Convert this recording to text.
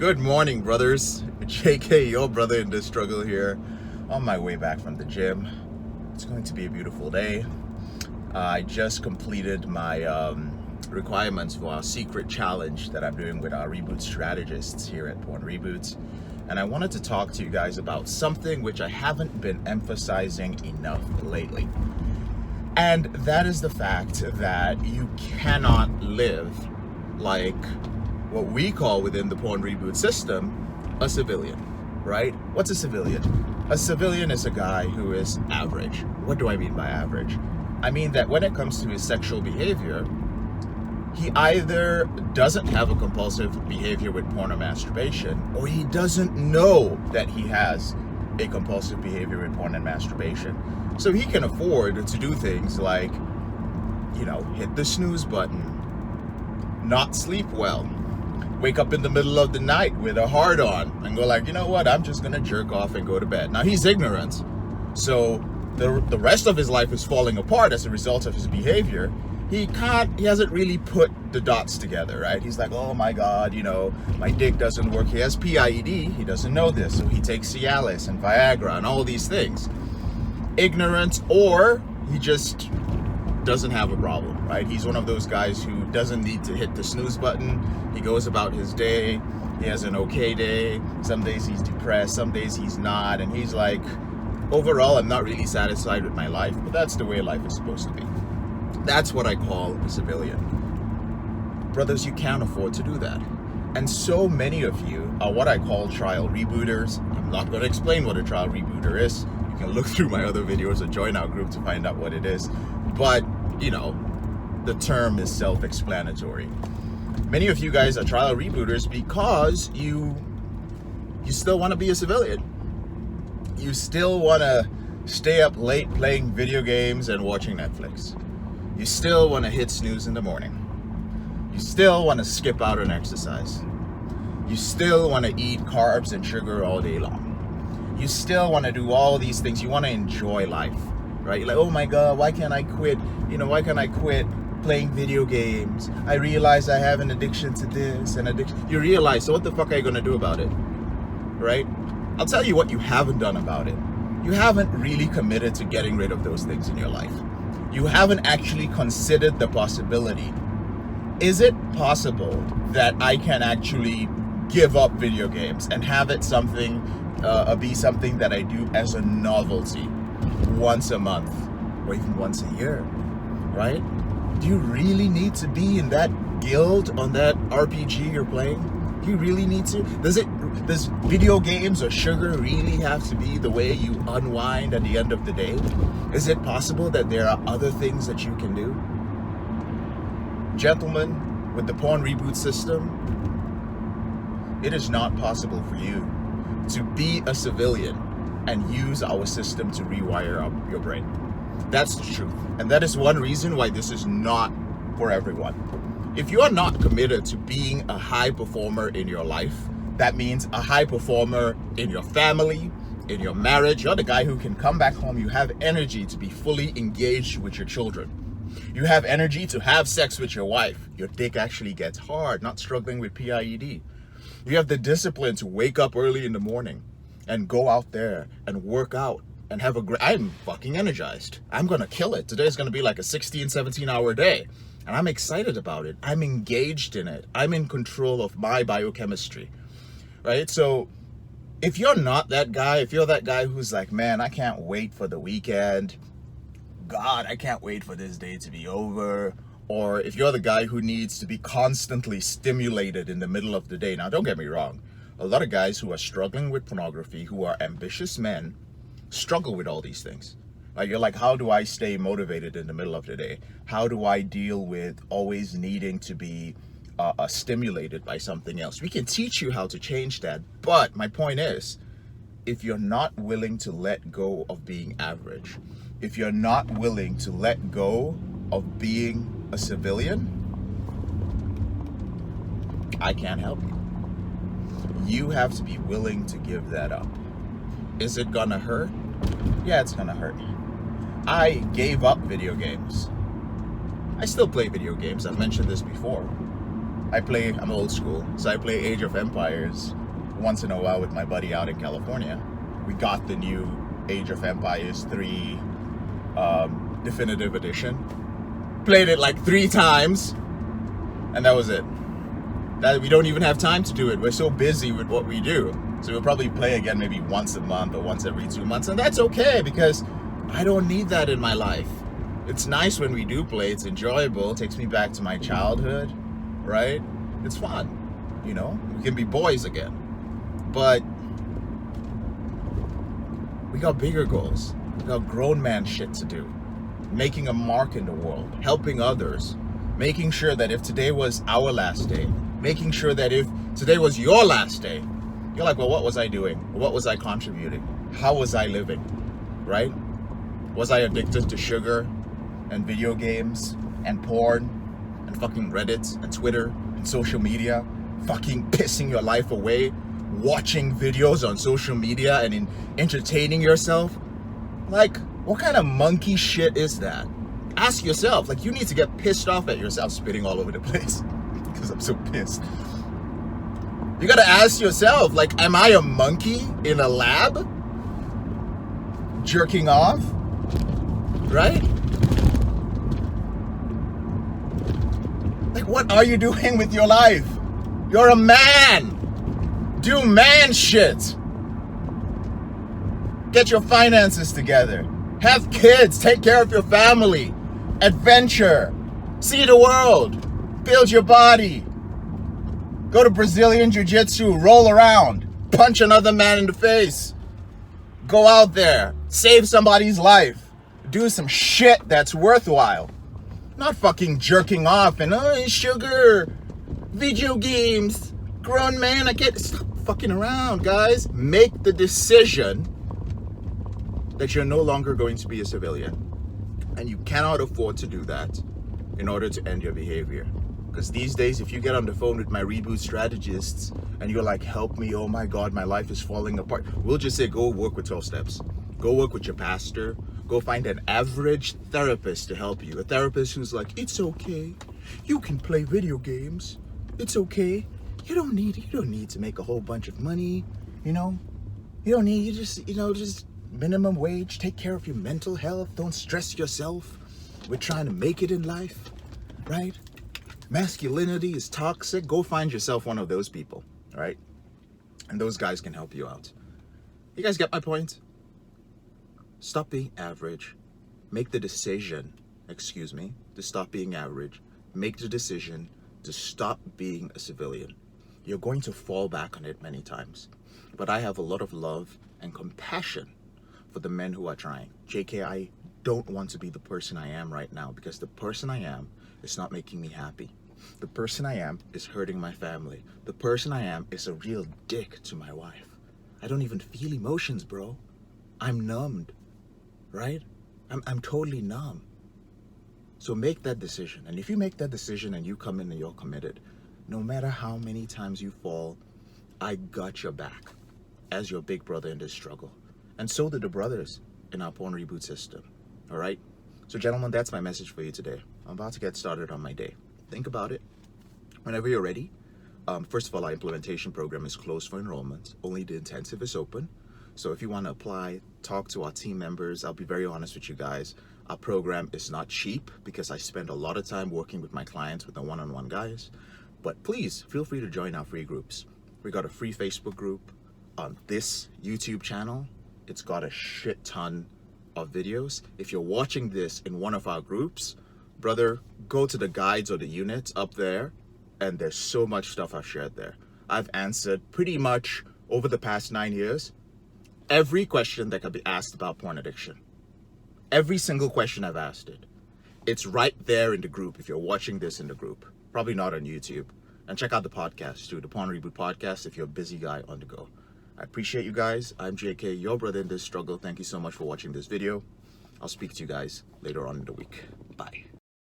Good morning, brothers. JK, your brother in this struggle here, on my way back from the gym. It's going to be a beautiful day. I just completed my requirements for our secret challenge that I'm doing with our Reboot strategists here at Reboot. And I wanted to talk to you guys about something which I haven't been emphasizing enough lately. And that is the fact that you cannot live like what we call within the Porn Reboot system a civilian, right? What's a civilian? A civilian is a guy who is average. What do I mean by average? I mean that when it comes to his sexual behavior, he either doesn't have a compulsive behavior with porn or masturbation, or he doesn't know that he has a compulsive behavior with porn and masturbation. So he can afford to do things like, hit the snooze button, not sleep well, wake up in the middle of the night with a hard on and go like, you know what, I'm just gonna jerk off and go to bed. Now he's ignorant, so the rest of his life is falling apart as a result of his behavior. He hasn't really put the dots together, right? He's like, oh my God, my dick doesn't work. He has PIED, he doesn't know this, so he takes Cialis and Viagra and all these things. Ignorance, or he just doesn't have a problem, right? He's one of those guys who doesn't need to hit the snooze button. He goes about his day. He has an okay day. Some days he's depressed, some days he's not, and he's like, overall, I'm not really satisfied with my life, but that's the way life is supposed to be. That's what I call a civilian. Brothers, you can't afford to do that. And so many of you are what I call trial rebooters. I'm not going to explain what a trial rebooter is. You can look through my other videos or join our group to find out what it is. But, the term is self-explanatory. Many of you guys are trial rebooters because you still want to be a civilian. You still want to stay up late playing video games and watching Netflix. You still want to hit snooze in the morning. You still want to skip out on exercise. You still want to eat carbs and sugar all day long. You still want to do all these things. You want to enjoy life, right? You're like, oh my God, why can't I quit? Why can't I quit playing video games? I realize I have an addiction to this and addiction. You realize, so what the fuck are you going to do about it, right? I'll tell you what you haven't done about it. You haven't really committed to getting rid of those things in your life. You haven't actually considered the possibility. Is it possible that I can actually give up video games and have it be something that I do as a novelty once a month or even once a year, right? Do you really need to be in that guild on that RPG you're playing? Do you really need to? Does video games or sugar really have to be the way you unwind at the end of the day? Is it possible that there are other things that you can do? Gentlemen, with the Porn Reboot system, it is not possible for you to be a civilian and use our system to rewire up your brain. That's the truth. And that is one reason why this is not for everyone. If you are not committed to being a high performer in your life, that means a high performer in your family, in your marriage. You're the guy who can come back home. You have energy to be fully engaged with your children. You have energy to have sex with your wife. Your dick actually gets hard, not struggling with PIED. You have the discipline to wake up early in the morning and go out there and work out and have I'm fucking energized. I'm going to kill it. Today's going to be like a 16, 17-hour day. And I'm excited about it. I'm engaged in it. I'm in control of my biochemistry, right? So if you're not that guy, if you're that guy who's like, man, I can't wait for the weekend. God, I can't wait for this day to be over. Or if you're the guy who needs to be constantly stimulated in the middle of the day. Now, don't get me wrong. A lot of guys who are struggling with pornography, who are ambitious men, struggle with all these things. Like, you're like, how do I stay motivated in the middle of the day? How do I deal with always needing to be stimulated by something else? We can teach you how to change that. But my point is, if you're not willing to let go of being average, if you're not willing to let go of being a civilian, I can't help you. You have to be willing to give that up. Is it gonna hurt? Yeah, it's gonna hurt. I gave up video games. I still play video games. I've mentioned this before. I'm old school, so I play Age of Empires once in a while with my buddy out in California. We got the new Age of Empires 3 Definitive Edition. Played it like 3 times, and that was it. That we don't even have time to do it. We're so busy with what we do. So we'll probably play again maybe once a month or once every 2 months, and that's okay because I don't need that in my life. It's nice when we do play. It's enjoyable. It takes me back to my childhood, right? It's fun, you know? We can be boys again. But we got bigger goals. We got grown man shit to do. Making a mark in the world, helping others, making sure that if today was our last day, making sure that if today was your last day, you're like, well, what was I doing? What was I contributing? How was I living, right? Was I addicted to sugar and video games and porn and fucking Reddit and Twitter and social media, fucking pissing your life away, watching videos on social media and entertaining yourself? Like, what kind of monkey shit is that? Ask yourself. Like, you need to get pissed off at yourself spitting all over the place because I'm so pissed. You gotta ask yourself, like, am I a monkey in a lab jerking off? Right? Like, what are you doing with your life? You're a man. Do man shit. Get your finances together. Have kids. Take care of your family. Adventure. See the world. Build your body. Go to Brazilian Jiu-Jitsu. Roll around. Punch another man in the face. Go out there. Save somebody's life. Do some shit that's worthwhile. Not fucking jerking off and, oh, sugar. Video games. Grown man, I can't. Stop fucking around, guys. Make the decision that you're no longer going to be a civilian. And you cannot afford to do that in order to end your behavior. Because these days, if you get on the phone with my Reboot strategists and you're like, help me, oh my God, my life is falling apart. We'll just say, go work with 12 steps. Go work with your pastor. Go find an average therapist to help you. A therapist who's like, it's okay. You can play video games. It's okay. You don't need to make a whole bunch of money, you know? You just minimum wage, take care of your mental health, don't stress yourself. We're trying to make it in life, right? Masculinity is toxic. Go find yourself one of those people, right? And those guys can help you out. You guys get my point? Stop being average. Make the decision, to stop being average. Make the decision to stop being a civilian. You're going to fall back on it many times. But I have a lot of love and compassion for the men who are trying. JK, I don't want to be the person I am right now because the person I am is not making me happy. The person I am is hurting my family. The person I am is a real dick to my wife. I don't even feel emotions, bro. I'm numbed, right? I'm totally numb. So make that decision. And if you make that decision and you come in and you're committed, no matter how many times you fall, I got your back as your big brother in this struggle. And so did the brothers in our porn reboot system. All right? So gentlemen, that's my message for you today. I'm about to get started on my day. Think about it. Whenever you're ready. First of all, our implementation program is closed for enrollment. Only the intensive is open. So if you want to apply, talk to our team members. I'll be very honest with you guys. Our program is not cheap because I spend a lot of time working with my clients with the one-on-one guys. But please feel free to join our free groups. We got a free Facebook group on this YouTube channel. It's got a shit ton of videos. If you're watching this in one of our groups, brother, go to the guides or the units up there, and there's so much stuff I've shared there. I've answered pretty much over the past 9 years every question that could be asked about porn addiction. Every single question I've asked it. It's right there in the group if you're watching this in the group. Probably not on YouTube. And check out the podcast too, the Porn Reboot podcast, if you're a busy guy on the go. I appreciate you guys. I'm JK, your brother in this struggle. Thank you so much for watching this video. I'll speak to you guys later on in the week. Bye.